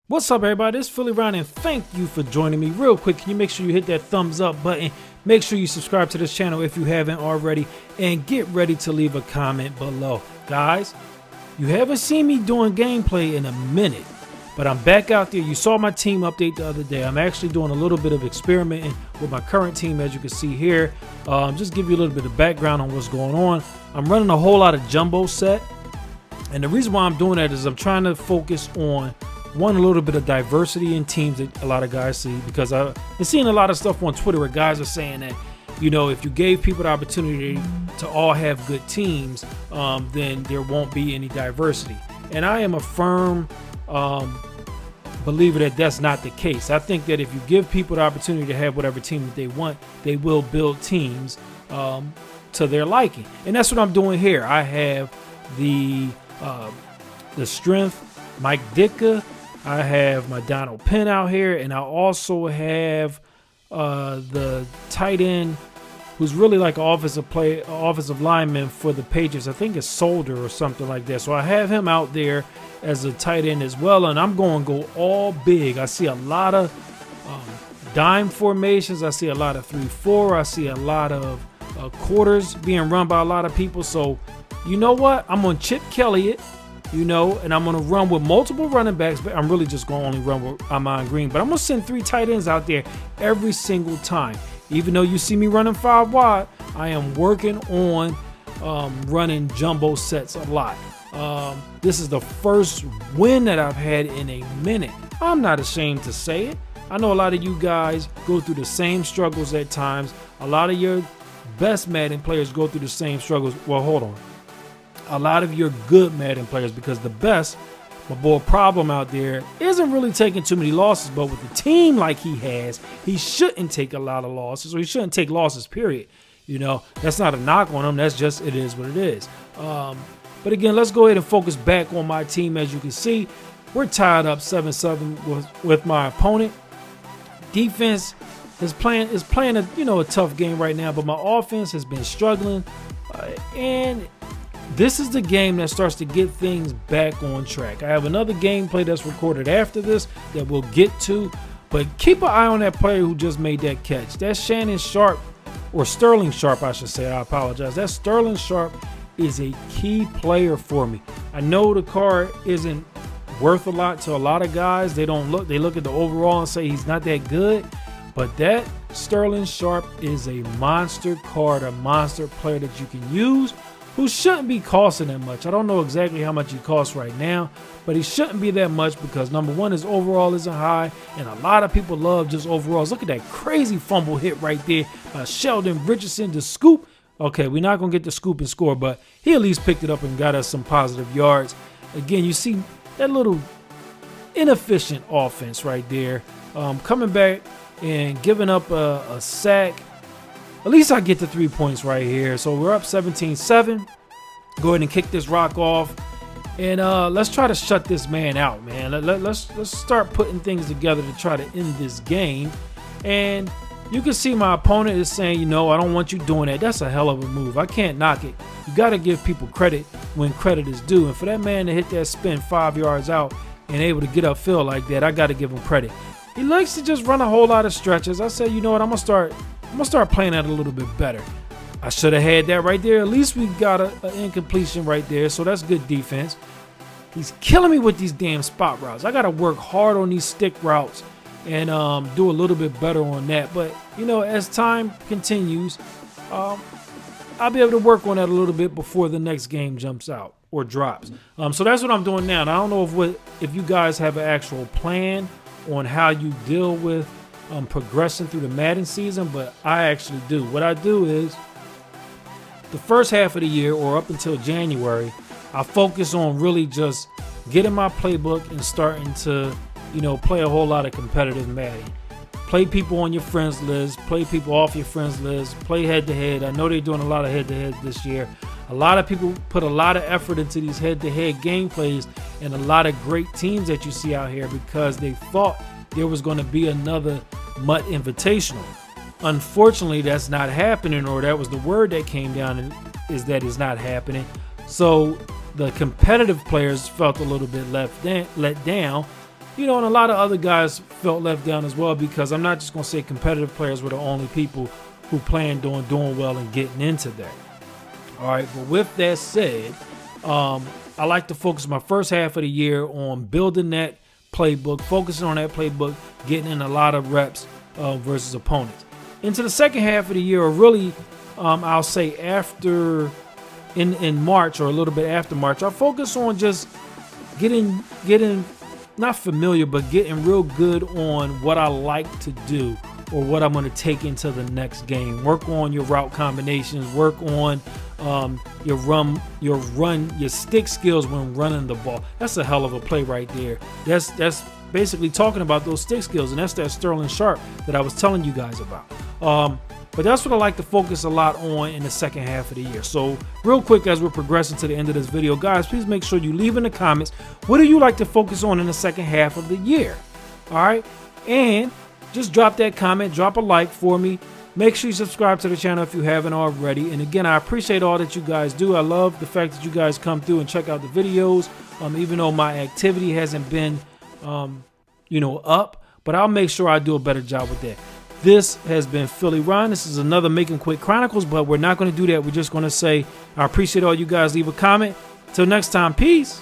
What's up, everybody? It's PhillyRon, and thank you for joining me. Real quick, can you make sure you hit that thumbs up button? Make sure you subscribe to this channel if you haven't already, and get ready to leave a comment below. Guys, you haven't seen me doing gameplay in a minute, but I'm back out there. You saw my team update the other day. I'm actually doing a little bit of experimenting with my current team, as you can see here. Just give you a little bit of background on what's going on. I'm running a whole lot of jumbo set, and the reason why I'm doing that is I'm trying to focus on a little bit of diversity in teams that a lot of guys see, because I've been seeing a lot of stuff on Twitter where guys are saying that, you know, if you gave people the opportunity to all have good teams, then there won't be any diversity. And I am a firm believer that that's not the case. I think that if you give people the opportunity to have whatever team that they want, they will build teams to their liking. And that's what I'm doing here. I have the strength, Mike Ditka. I have my Donald Penn out here, and I also have the tight end who's really like an offensive lineman for the Patriots. I think it's Solder or something like that. So I have him out there as a tight end as well, and I'm going to go all big. I see a lot of dime formations. I see a lot of 3-4. I see a lot of quarters being run by a lot of people. So you know what? I'm going to Chip Kelly it. You know, and I'm going to run with multiple running backs, but I'm really just going to only run with Ahman Green. But I'm going to send 3 tight ends out there every single time. Even though you see me running 5 wide, I am working on running jumbo sets a lot. This is the first win that I've had in a minute. I'm not ashamed to say it. I know a lot of you guys go through the same struggles at times. A lot of your best Madden players go through the same struggles. Well, hold on. A lot of your good Madden players, because the best, my boy Problem out there, isn't really taking too many losses, but with a team like he has, he shouldn't take a lot of losses, or he shouldn't take losses, period. You know, that's not a knock on him. That's just, it is what it is. But again, let's go ahead and focus back on my team. As you can see, we're tied up 7-7 with my opponent. Defense is playing a tough game right now, but my offense has been struggling, and this is the game that starts to get things back on track. I have another gameplay that's recorded after this that we'll get to, but keep an eye on that player who just made that catch. That's Shannon Sharp, or Sterling Sharp, I should say. I apologize. That Sterling Sharp is a key player for me. I know the card isn't worth a lot to a lot of guys. They look at the overall and say he's not that good, but that Sterling Sharp is a monster card, a monster player that you can use, who shouldn't be costing that much. I don't know exactly how much he costs right now, but he shouldn't be that much because, number one, his overall isn't high, and a lot of people love just overalls. Look at that crazy fumble hit right there. Sheldon Richardson, the scoop. Okay, we're not going to get the scoop and score, but he at least picked it up and got us some positive yards. Again, you see that little inefficient offense right there. Coming back and giving up a sack. At least I get the 3 points right here. So we're up 17-7. Go ahead and kick this rock off. And let's try to shut this man out, man. Let's start putting things together to try to end this game. And you can see my opponent is saying, you know, I don't want you doing that. That's a hell of a move. I can't knock it. You got to give people credit when credit is due. And for that man to hit that spin 5 yards out and able to get upfield like that, I got to give him credit. He likes to just run a whole lot of stretches. I said, you know what, I'm going to start playing that a little bit better. I should have had that right there. At least we got an incompletion right there, so that's good defense. He's killing me with these damn spot routes. I got to work hard on these stick routes and do a little bit better on that. But, you know, as time continues, I'll be able to work on that a little bit before the next game jumps out or drops. So that's what I'm doing now. And I don't know if you guys have an actual plan on how you deal with progressing through the Madden season, but I actually do. What I do is the first half of the year, or up until January, I focus on really just getting my playbook and starting to, you know, play a whole lot of competitive Madden. Play people on your friends list, play people off your friends list, play head-to-head. I know they're doing a lot of head-to-head this year. A lot of people put a lot of effort into these head-to-head gameplays and a lot of great teams that you see out here because they thought there was going to be another MUT Invitational. Unfortunately, that's not happening, or that was the word that came down, is that it's not happening. So the competitive players felt a little bit let down, You know, and a lot of other guys felt left down as well, because I'm not just going to say competitive players were the only people who planned on doing well and getting into that. All right, but with that said, I like to focus my first half of the year on building that playbook, focusing on that playbook, getting in a lot of reps versus opponents. Into the second half of the year, or really, I'll say after in March, or a little bit after March, I'll focus on just getting not familiar, but getting real good on what I like to do, or what I'm going to take into the next game. Work on your route combinations. Work on your stick skills when running the ball. That's a hell of a play right there. That's basically talking about those stick skills, and that's that Sterling Sharp that I was telling you guys about. But that's what I like to focus a lot on in the second half of the year. So real quick, as we're progressing to the end of this video, guys, please make sure you leave in the comments, what do you like to focus on in the second half of the year? All right, and just drop that comment, drop a like for me. Make sure you subscribe to the channel if you haven't already. And again, I appreciate all that you guys do. I love the fact that you guys come through and check out the videos, even though my activity hasn't been, up. But I'll make sure I do a better job with that. This has been PhillyRon. This is another Em Quit Chronicles, but we're not going to do that. We're just going to say I appreciate all you guys. Leave a comment. Till next time, peace.